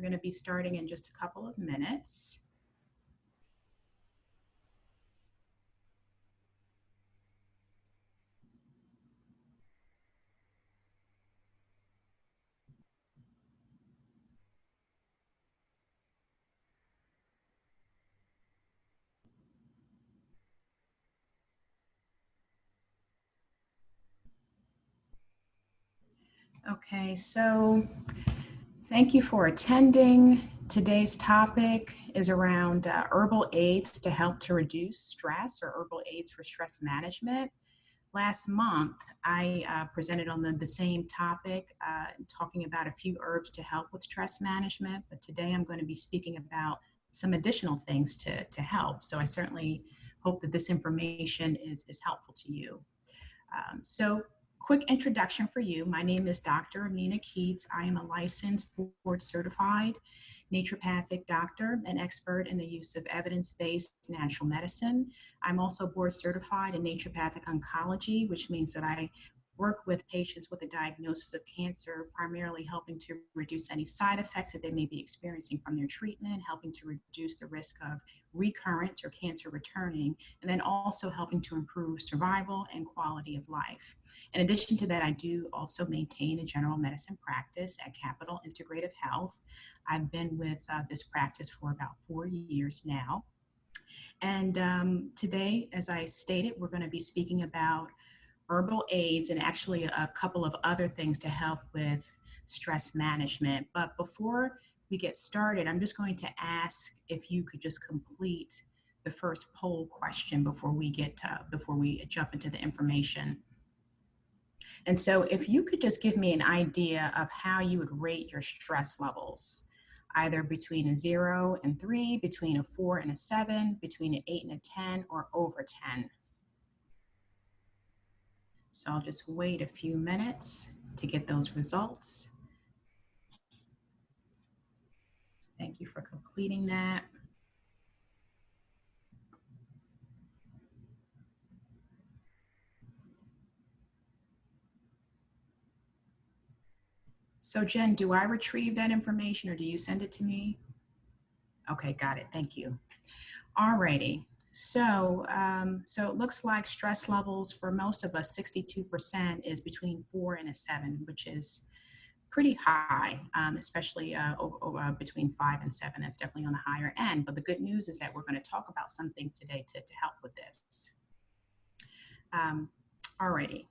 going to be starting in just a couple of minutes. Okay, so thank you for attending. Today's topic is around herbal aids to help to reduce stress, or herbal aids for stress management. Last month, I presented on the same topic, talking about a few herbs to help with stress management, but today I'm going to be speaking about some additional things to help. So I certainly hope that this information is helpful to you. So quick introduction for you. My name is Dr. Amina Keats. I am a licensed board certified naturopathic doctor and expert in the use of evidence-based natural medicine. I'm also board certified in naturopathic oncology, which means that I work with patients with a diagnosis of cancer, primarily helping to reduce any side effects that they may be experiencing from their treatment, helping to reduce the risk of recurrence or cancer returning, and then also helping to improve survival and quality of life. In addition to that, I do also maintain a general medicine practice at Capital Integrative Health. I've been with this practice for about 4 years now. And today, as I stated, we're going to be speaking about herbal aids and actually a couple of other things to help with stress management. But before we get started, I'm just going to ask if you could just complete the first poll question before we jump into the information. And so if you could just give me an idea of how you would rate your stress levels, either between a 0 and 3, between a 4 and a 7, between an 8 and a 10, or over 10. So I'll just wait a few minutes to get those results. Thank you for completing that. So Jen, do I retrieve that information or do you send it to me? Okay, got it. Thank you. Alrighty. So, so it looks like stress levels for most of us, 62% is between 4 and a 7, which is pretty high, especially between 5 and 7. That's definitely on the higher end. But the good news is that we're going to talk about some things today to help with this. Alrighty.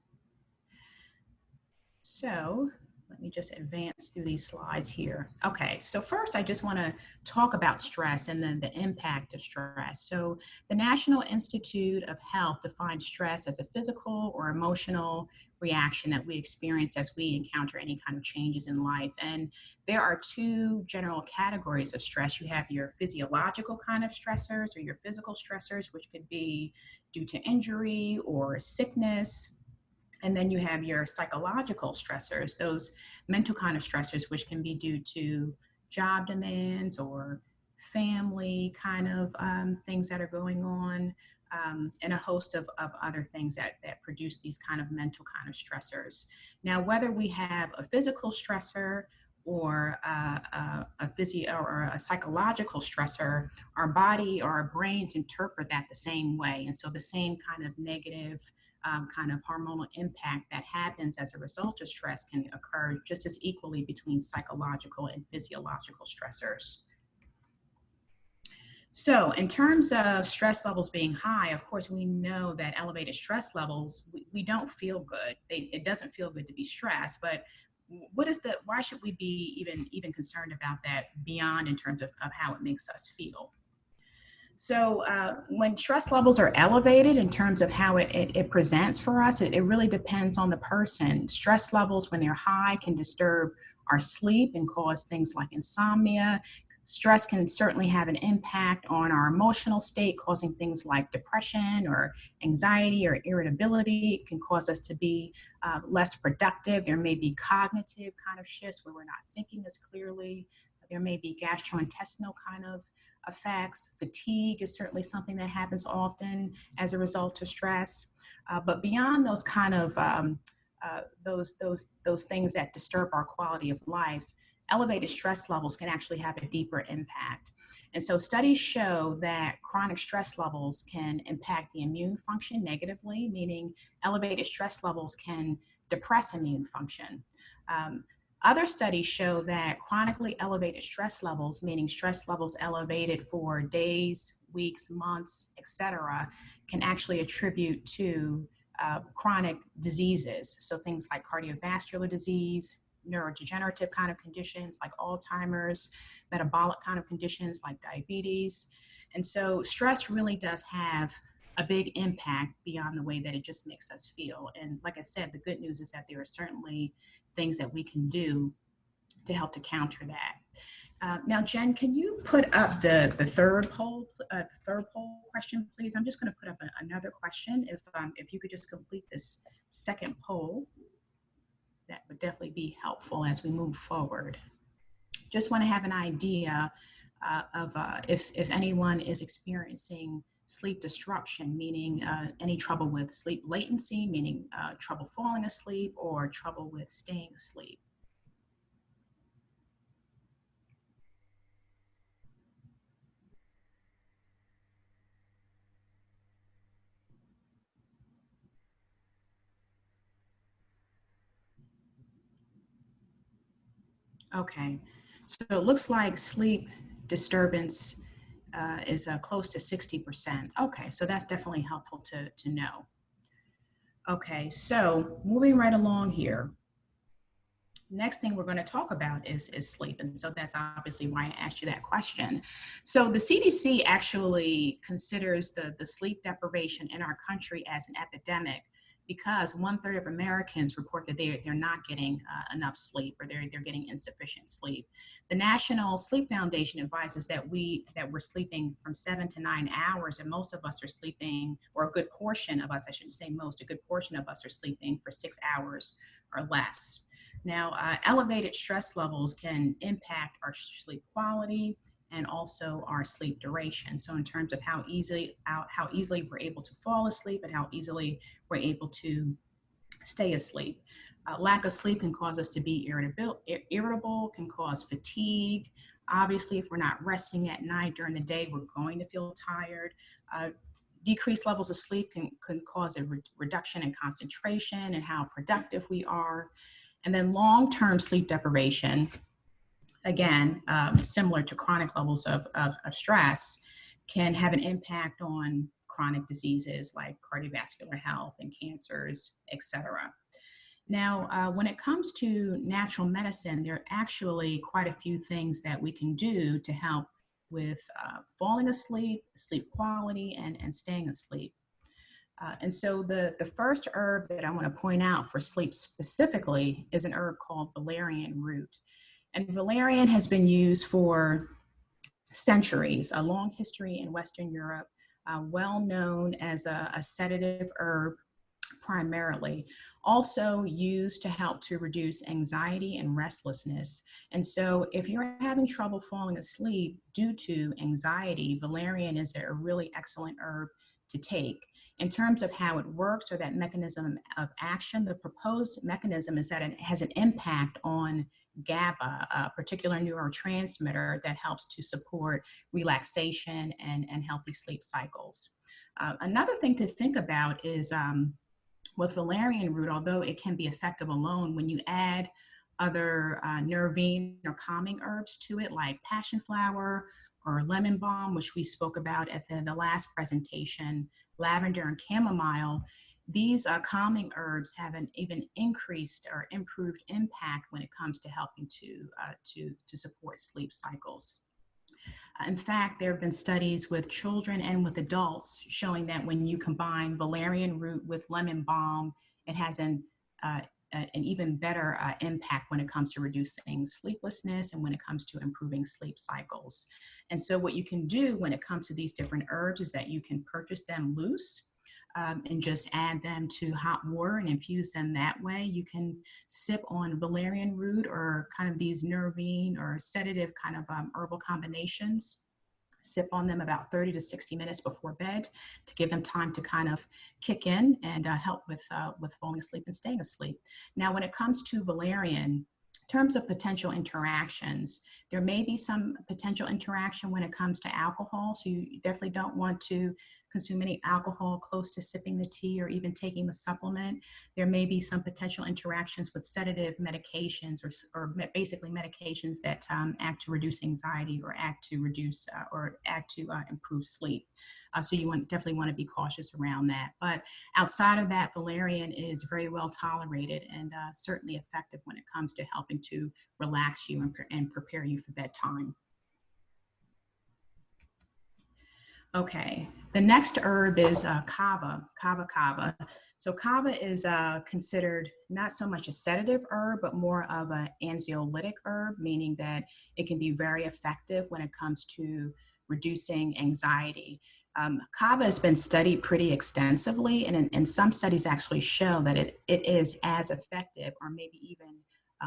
So let me just advance through these slides here. Okay, so first I just want to talk about stress and then the impact of stress. So the National Institute of Health defines stress as a physical or emotional reaction that we experience as we encounter any kind of changes in life. And there are two general categories of stress. You have your physiological kind of stressors or your physical stressors, which could be due to injury or sickness. And then you have your psychological stressors, those mental kind of stressors, which can be due to job demands or family kind of things that are going on, and a host of other things that produce these kind of mental kind of stressors. Now, whether we have a physical stressor or a psychological stressor, our body or our brains interpret that the same way. And so the same kind of negative kind of hormonal impact that happens as a result of stress can occur just as equally between psychological and physiological stressors. So in terms of stress levels being high, of course, we know that elevated stress levels, we don't feel good. It doesn't feel good to be stressed, but why should we be even concerned about that beyond in terms of how it makes us feel? So when stress levels are elevated in terms of how it presents for us, it really depends on the person. Stress levels, when they're high, can disturb our sleep and cause things like insomnia. Stress can certainly have an impact on our emotional state, causing things like depression or anxiety or irritability. It can cause us to be less productive. There may be cognitive kind of shifts where we're not thinking as clearly. There may be gastrointestinal kind of effects. Fatigue is certainly something that happens often as a result of stress. But beyond those kind of those things that disturb our quality of life, elevated stress levels can actually have a deeper impact. And so studies show that chronic stress levels can impact the immune function negatively, meaning elevated stress levels can depress immune function. Um, Other studies show that chronically elevated stress levels, meaning stress levels elevated for days, weeks, months, etc., can actually attribute to chronic diseases. So things like cardiovascular disease, neurodegenerative kind of conditions like Alzheimer's, metabolic kind of conditions like diabetes. And so stress really does have a big impact beyond the way that it just makes us feel. And like I said, the good news is that there are certainly things that we can do to help to counter that. Now, Jen, can you put up the third poll question, please? I'm just going to put up another question. If you could just complete this second poll, that would definitely be helpful as we move forward. Just want to have an idea of if anyone is experiencing sleep disruption, meaning any trouble with sleep latency, meaning trouble falling asleep or trouble with staying asleep. Okay, so it looks like sleep disturbance is close to 60%. Okay, so that's definitely helpful to know. Okay, so moving right along here. Next thing we're going to talk about is sleep. And so that's obviously why I asked you that question. So the CDC actually considers the sleep deprivation in our country as an epidemic because 1/3 of Americans report that they're not getting enough sleep or they're getting insufficient sleep. The National Sleep Foundation advises that we're sleeping from 7 to 9 hours, and most of us are sleeping, or a good portion of us, I shouldn't say most, a good portion of us are sleeping for 6 hours or less. Now, elevated stress levels can impact our sleep quality and also our sleep duration. So in terms of how easily we're able to fall asleep and how easily we're able to stay asleep. Lack of sleep can cause us to be irritable, can cause fatigue. Obviously, if we're not resting at night during the day, we're going to feel tired. Decreased levels of sleep can cause a reduction in concentration and how productive we are. And then long-term sleep deprivation, again, similar to chronic levels of stress, can have an impact on chronic diseases like cardiovascular health and cancers, et cetera. Now, when it comes to natural medicine, there are actually quite a few things that we can do to help with falling asleep, sleep quality, and staying asleep. And so the first herb that I want to point out for sleep specifically is an herb called valerian root. And valerian has been used for centuries, a long history in Western Europe, well known as a sedative herb primarily, also used to help to reduce anxiety and restlessness. And so if you're having trouble falling asleep due to anxiety, valerian is a really excellent herb to take. In terms of how it works or that mechanism of action, the proposed mechanism is that it has an impact on GABA, a particular neurotransmitter that helps to support relaxation and healthy sleep cycles. Another thing to think about is with valerian root, although it can be effective alone, when you add other nervine or calming herbs to it, like passion flower or lemon balm, which we spoke about at the last presentation, lavender and chamomile, these calming herbs have an even increased or improved impact when it comes to helping to support sleep cycles. In fact, there have been studies with children and with adults showing that when you combine valerian root with lemon balm, it has an even better impact when it comes to reducing sleeplessness and when it comes to improving sleep cycles. And so what you can do when it comes to these different herbs is that you can purchase them loose and just add them to hot water and infuse them that way. You can sip on valerian root or kind of these nervine or sedative kind of herbal combinations. Sip on them about 30 to 60 minutes before bed to give them time to kind of kick in and help with falling asleep and staying asleep. Now, when it comes to valerian, terms of potential interactions, there may be some potential interaction when it comes to alcohol. So you definitely don't want to consume any alcohol close to sipping the tea or even taking the supplement. There may be some potential interactions with sedative medications or basically medications that act to reduce anxiety or act to reduce or act to improve sleep. So you definitely want to be cautious around that. But outside of that, valerian is very well tolerated and certainly effective when it comes to helping to relax you and prepare you for bedtime. Okay, the next herb is Kava. So Kava is considered not so much a sedative herb, but more of an anxiolytic herb, meaning that it can be very effective when it comes to reducing anxiety. Kava has been studied pretty extensively, and some studies actually show that it is as effective or maybe even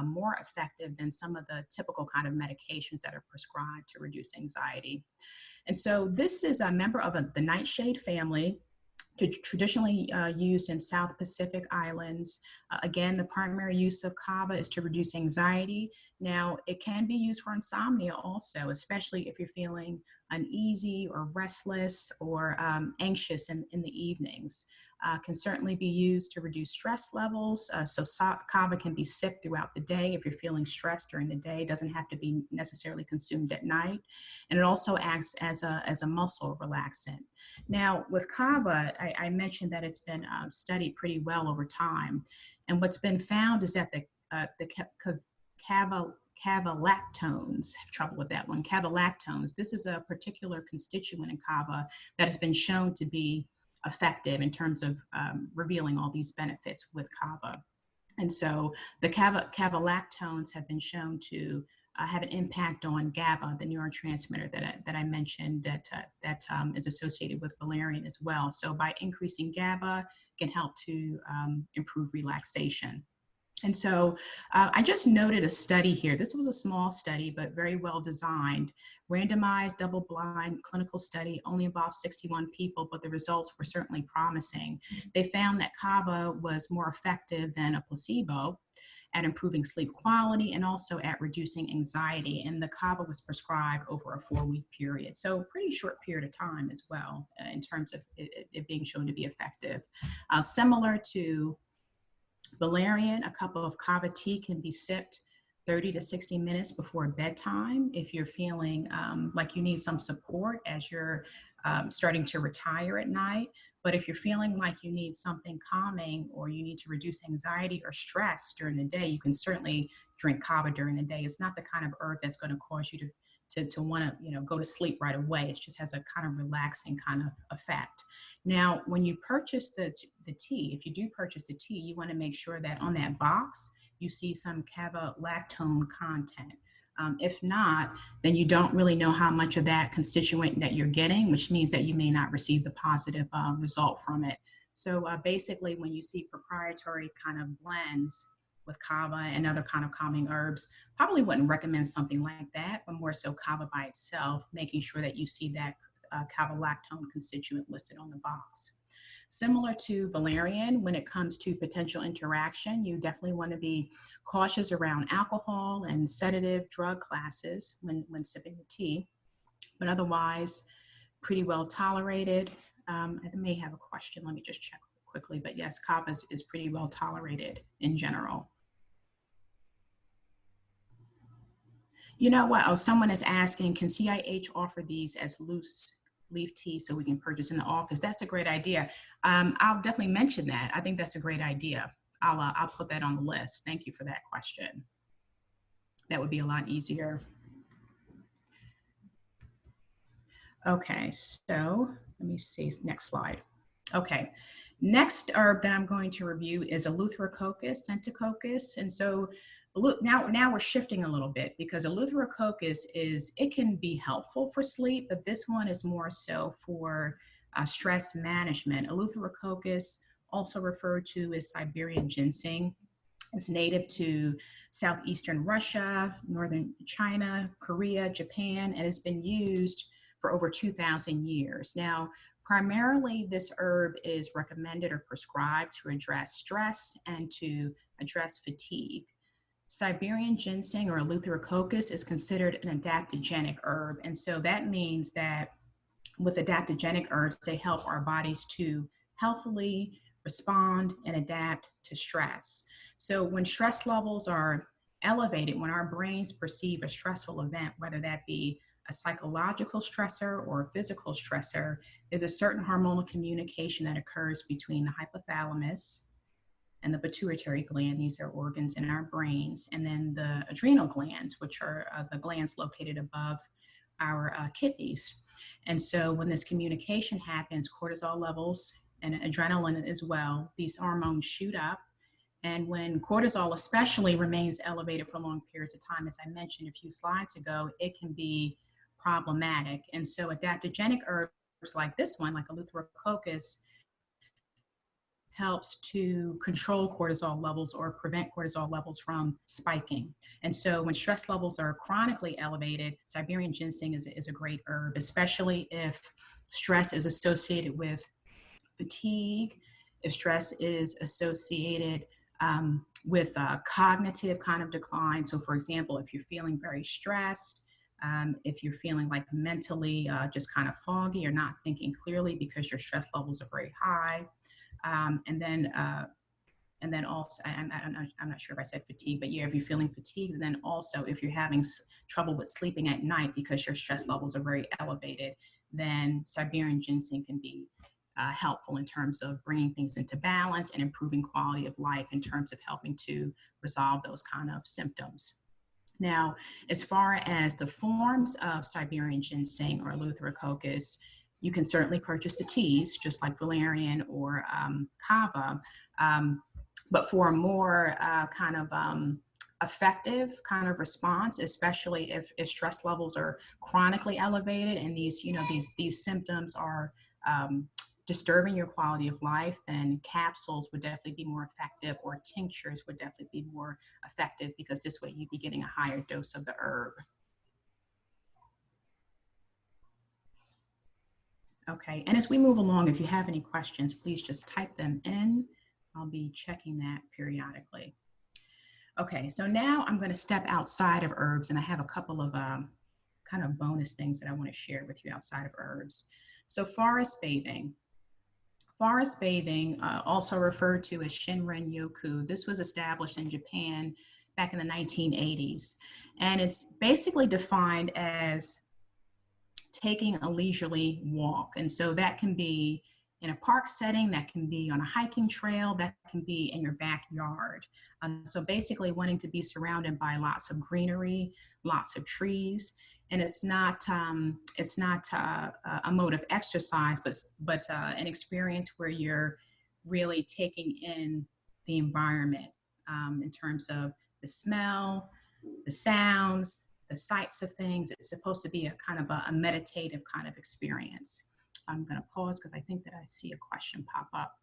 more effective than some of the typical kind of medications that are prescribed to reduce anxiety. And so this is a member of the nightshade family, traditionally used in South Pacific islands. Again, the primary use of kava is to reduce anxiety. Now, it can be used for insomnia also, especially if you're feeling uneasy or restless or anxious in the evenings. Can certainly be used to reduce stress levels. So kava can be sipped throughout the day if you're feeling stressed during the day. It doesn't have to be necessarily consumed at night. And it also acts as a muscle relaxant. Now, with kava, I mentioned that it's been studied pretty well over time. And what's been found is that the cavalactones, I have trouble with that one, cavalactones, this is a particular constituent in kava that has been shown to be effective in terms of revealing all these benefits with kava. And so the cavalactones have been shown to have an impact on GABA, the neurotransmitter that I mentioned that is associated with valerian as well. So by increasing GABA, it can help to improve relaxation. And so I just noted a study here. This was a small study, but very well designed, randomized, double-blind clinical study, only involved 61 people, but the results were certainly promising. They found that kava was more effective than a placebo at improving sleep quality and also at reducing anxiety. And the kava was prescribed over a 4-week period. So pretty short period of time as well in terms of it being shown to be effective. Similar to valerian, a cup of kava tea can be sipped 30 to 60 minutes before bedtime if you're feeling like you need some support as you're starting to retire at night. But if you're feeling like you need something calming or you need to reduce anxiety or stress during the day, you can certainly drink kava during the day. It's not the kind of herb that's going to cause you to want to go to sleep right away. It just has a kind of relaxing kind of effect. Now, when you purchase the tea, if you do purchase the tea, you want to make sure that on that box you see some cavalactone content. If not, then you don't really know how much of that constituent that you're getting, which means that you may not receive the positive result from it. So basically, when you see proprietary kind of blends with kava and other kind of calming herbs, probably wouldn't recommend something like that, but more so kava by itself, making sure that you see that cavalactone constituent listed on the box. Similar to valerian, when it comes to potential interaction, you definitely want to be cautious around alcohol and sedative drug classes when sipping the tea, but otherwise pretty well tolerated. I may have a question, let me just check quickly, but yes, kava is pretty well tolerated in general. You know what? Oh, someone is asking, can CIH offer these as loose leaf tea so we can purchase in the office? That's a great idea. I'll definitely mention that. I think that's a great idea. I'll put that on the list. Thank you for that question. That would be a lot easier. Okay, so let me see, next slide. Okay, next herb that I'm going to review is Eleutherococcus, Centicoccus. And so now we're shifting a little bit because Eleutherococcus it can be helpful for sleep, but this one is more so for stress management. Eleutherococcus, also referred to as Siberian ginseng, is native to southeastern Russia, northern China, Korea, Japan, and has been used for over 2,000 years. Now, primarily, this herb is recommended or prescribed to address stress and to address fatigue. Siberian ginseng or Eleutherococcus is considered an adaptogenic herb. And so that means that with adaptogenic herbs, they help our bodies to healthily respond and adapt to stress. So when stress levels are elevated, when our brains perceive a stressful event, whether that be a psychological stressor or a physical stressor, there's a certain hormonal communication that occurs between the hypothalamus and the pituitary gland. These are organs in our brains, and then the adrenal glands, which are the glands located above our kidneys. And so when this communication happens, cortisol levels and adrenaline as well, these hormones shoot up. And when cortisol especially remains elevated for long periods of time, as I mentioned a few slides ago, it can be problematic. And so adaptogenic herbs like this one, like Eleutherococcus, helps to control cortisol levels or prevent cortisol levels from spiking. And so when stress levels are chronically elevated, Siberian ginseng is a great herb, especially if stress is associated with fatigue, if stress is associated with cognitive kind of decline. So for example, if you're feeling very stressed, if you're feeling like mentally just kind of foggy or not thinking clearly because your stress levels are very high, and then also, I'm not sure if I said fatigue, but yeah, if you're feeling fatigued, and then also if you're having trouble with sleeping at night because your stress levels are very elevated, then Siberian ginseng can be helpful in terms of bringing things into balance and improving quality of life in terms of helping to resolve those kind of symptoms. Now, as far as the forms of Siberian ginseng or Eleutherococcus, you can certainly purchase the teas, just like Valerian or Kava. But for a more effective kind of response, especially if stress levels are chronically elevated and these symptoms are disturbing your quality of life, then capsules would definitely be more effective, or tinctures would definitely be more effective, because this way you'd be getting a higher dose of the herb. Okay, and as we move along, if you have any questions, please just type them in. I'll be checking that periodically. Okay, so now I'm going to step outside of herbs, and I have a couple of kind of bonus things that I want to share with you outside of herbs. So forest bathing. Forest bathing, also referred to as Shinrin Yoku, this was established in Japan back in the 1980s. And it's basically defined as taking a leisurely walk. And so that can be in a park setting, that can be on a hiking trail, that can be in your backyard. So basically wanting to be surrounded by lots of greenery, lots of trees. And it's not a mode of exercise, but an experience where you're really taking in the environment in terms of the smell, the sounds, the sights of things. It's supposed to be a kind of a meditative kind of experience. I'm going to pause because I think that I see a question pop up.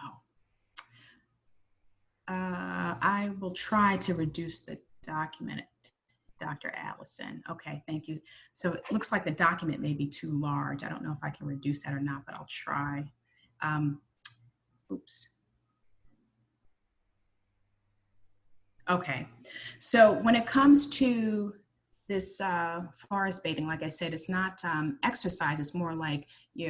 Oh. I will try to reduce the document, Dr. Allison. Okay, thank you. So it looks like the document may be too large. I don't know if I can reduce that or not, but I'll try. Oops. Okay, so when it comes to this forest bathing, like I said, it's not exercise, it's more like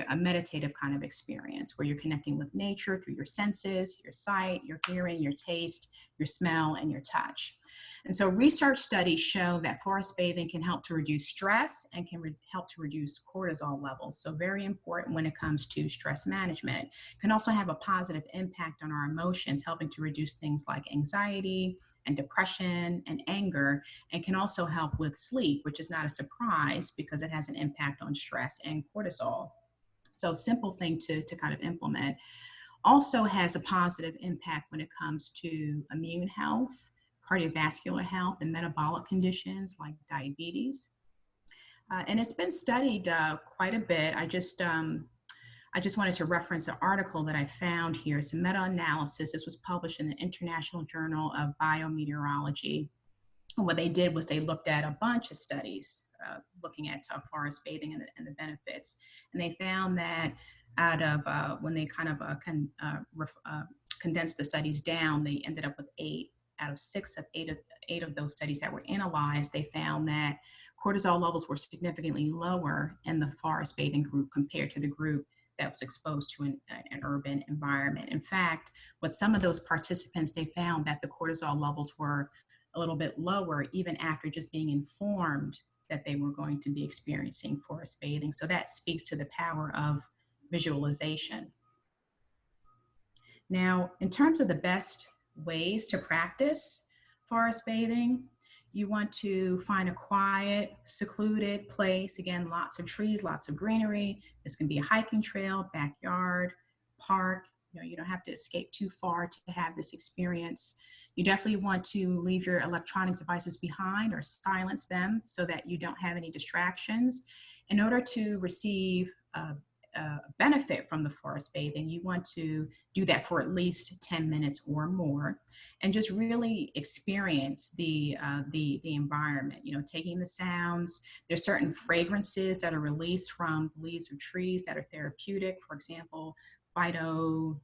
a meditative kind of experience where you're connecting with nature through your senses, your sight, your hearing, your taste, your smell, and your touch. And so research studies show that forest bathing can help to reduce stress and can help to reduce cortisol levels. So very important when it comes to stress management. It can also have a positive impact on our emotions, helping to reduce things like anxiety and depression and anger, and can also help with sleep, which is not a surprise because it has an impact on stress and cortisol. So simple thing to kind of implement. Also has a positive impact when it comes to immune health, cardiovascular health, and metabolic conditions like diabetes. And it's been studied quite a bit. I just wanted to reference an article that I found here. It's a meta-analysis. This was published in the International Journal of Biometeorology. And what they did was they looked at a bunch of studies looking at forest bathing and the benefits. And they found that out of when they kind of condensed the studies down, they ended up with eight of those studies that were analyzed. They found that cortisol levels were significantly lower in the forest bathing group compared to the group that was exposed to an urban environment. In fact, with some of those participants, they found that the cortisol levels were a little bit lower even after just being informed that they were going to be experiencing forest bathing. So that speaks to the power of visualization. Now, in terms of the best ways to practice forest bathing, you want to find a quiet, secluded place. Again, lots of trees, lots of greenery. This can be a hiking trail, backyard, park. You don't have to escape too far to have this experience. You definitely want to leave your electronic devices behind or silence them so that you don't have any distractions. In order to receive benefit from the forest bathing, you want to do that for at least 10 minutes or more, and just really experience the environment. Taking the sounds. There's certain fragrances that are released from the leaves of trees that are therapeutic. For example, phytoncides.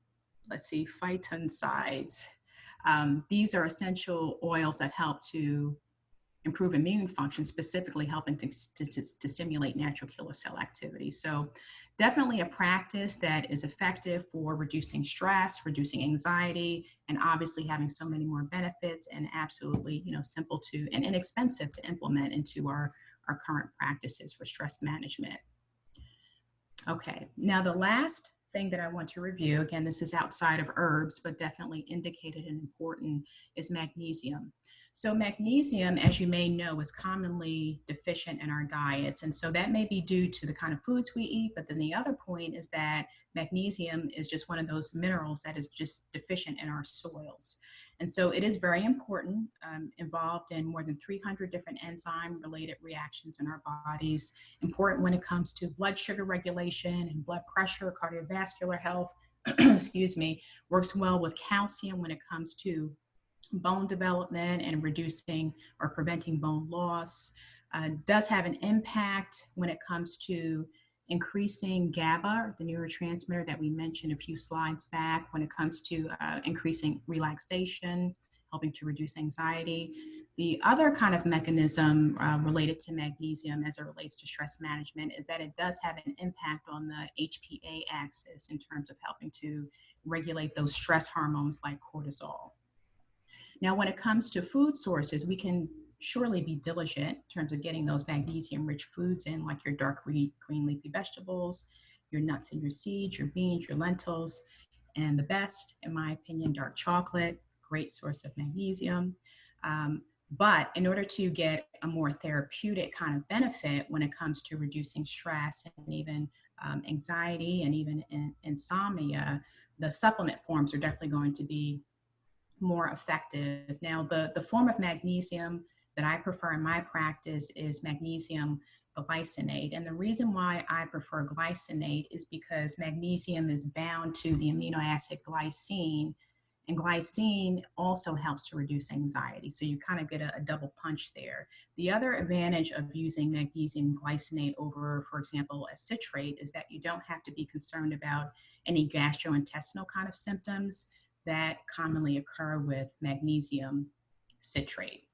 These are essential oils that help to improve immune function, specifically helping to stimulate natural killer cell activity. So definitely a practice that is effective for reducing stress, reducing anxiety, and obviously having so many more benefits, and absolutely, simple to and inexpensive to implement into our current practices for stress management. Okay, now the last thing that I want to review, again, this is outside of herbs, but definitely indicated and important, is magnesium. So magnesium, as you may know, is commonly deficient in our diets. And so that may be due to the kind of foods we eat. But then the other point is that magnesium is just one of those minerals that is just deficient in our soils. And so it is very important, involved in more than 300 different enzyme-related reactions in our bodies, important when it comes to blood sugar regulation and blood pressure, cardiovascular health, excuse me, works well with calcium when it comes to bone development and reducing or preventing bone loss. Does have an impact when it comes to increasing GABA, the neurotransmitter that we mentioned a few slides back, when it comes to increasing relaxation, helping to reduce anxiety. The other kind of mechanism related to magnesium as it relates to stress management is that it does have an impact on the HPA axis in terms of helping to regulate those stress hormones like cortisol. Now, when it comes to food sources, we can surely be diligent in terms of getting those magnesium-rich foods in, like your dark green leafy vegetables, your nuts and your seeds, your beans, your lentils, and the best, in my opinion, dark chocolate, great source of magnesium. But in order to get a more therapeutic kind of benefit when it comes to reducing stress and even anxiety and even insomnia, the supplement forms are definitely going to be more effective. Now, the form of magnesium that I prefer in my practice is magnesium glycinate. And the reason why I prefer glycinate is because magnesium is bound to the amino acid glycine, and glycine also helps to reduce anxiety. So you kind of get a double punch there. The other advantage of using magnesium glycinate over, for example, a citrate is that you don't have to be concerned about any gastrointestinal kind of symptoms that commonly occur with magnesium citrate.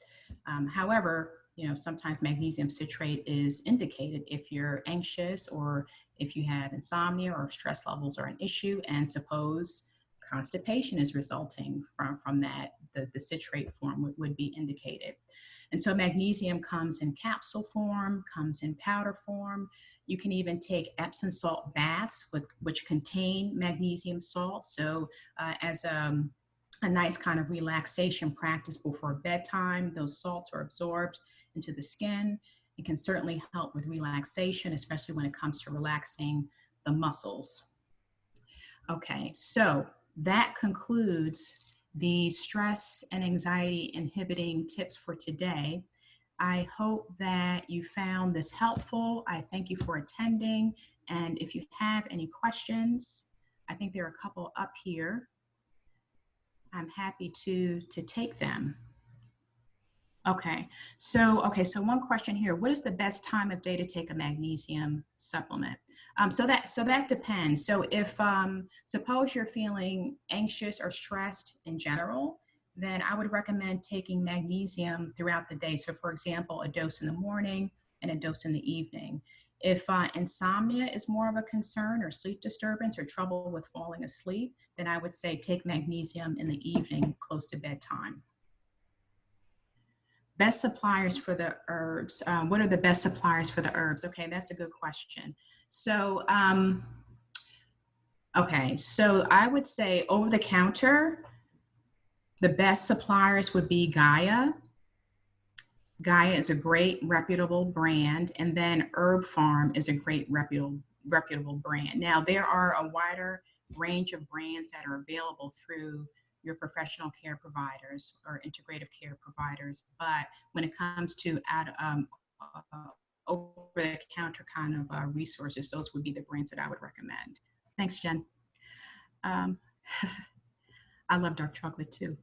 However, sometimes magnesium citrate is indicated if you're anxious or if you have insomnia or stress levels are an issue, and suppose constipation is resulting from that, the citrate form would be indicated. And so magnesium comes in capsule form, comes in powder form. You can even take Epsom salt baths, which contain magnesium salt. So as a nice kind of relaxation practice before bedtime, those salts are absorbed into the skin. It can certainly help with relaxation, especially when it comes to relaxing the muscles. Okay, so that concludes the stress and anxiety inhibiting tips for today. I hope that you found this helpful. I thank you for attending. And if you have any questions, I think there are a couple up here. I'm happy to take them. So one question here: what is the best time of day to take a magnesium supplement? So that depends. So if suppose you're feeling anxious or stressed in general, then I would recommend taking magnesium throughout the day. So, for example, a dose in the morning and a dose in the evening. If insomnia is more of a concern, or sleep disturbance, or trouble with falling asleep, then I would say take magnesium in the evening, close to bedtime. Best suppliers for the herbs. What are the best suppliers for the herbs? Okay, that's a good question. So, so I would say over the counter, the best suppliers would be Gaia. Gaia is a great reputable brand, and then Herb Farm is a great reputable brand. Now, there are a wider range of brands that are available through your professional care providers or integrative care providers, but when it comes to over-the-counter kind of resources, those would be the brands that I would recommend. Thanks, Jen. Um, I love dark chocolate too.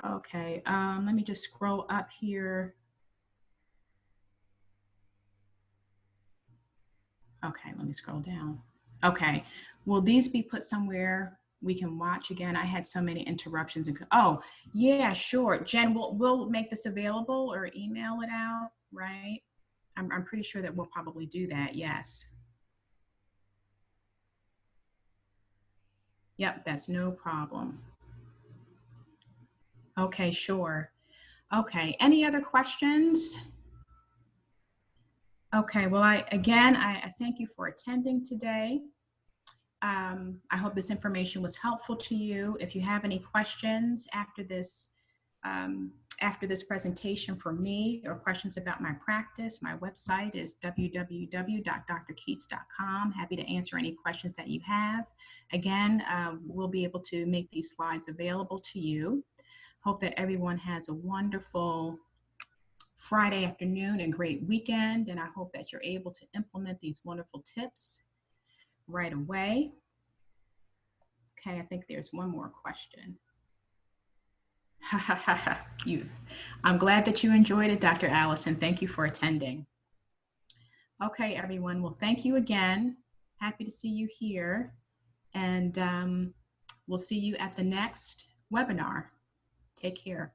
Okay, let me just scroll up here. Okay, let me scroll down. Okay, will these be put somewhere we can watch again? I had so many interruptions. Oh, yeah, sure. Jen, we'll make this available or email it out, right? I'm pretty sure that we'll probably do that, yes. Yep, that's no problem. Okay, sure. Okay, any other questions? Okay, well, I thank you for attending today. I hope this information was helpful to you. If you have any questions after this presentation for me, or questions about my practice, my website is www.drkeats.com. Happy to answer any questions that you have. Again, we'll be able to make these slides available to you. Hope that everyone has a wonderful Friday afternoon and great weekend, and I hope that you're able to implement these wonderful tips right away. Okay, I think there's one more question. I'm glad that you enjoyed it, Dr. Allison. Thank you for attending. Okay, everyone. Well, thank you again. Happy to see you here. And we'll see you at the next webinar. Take care.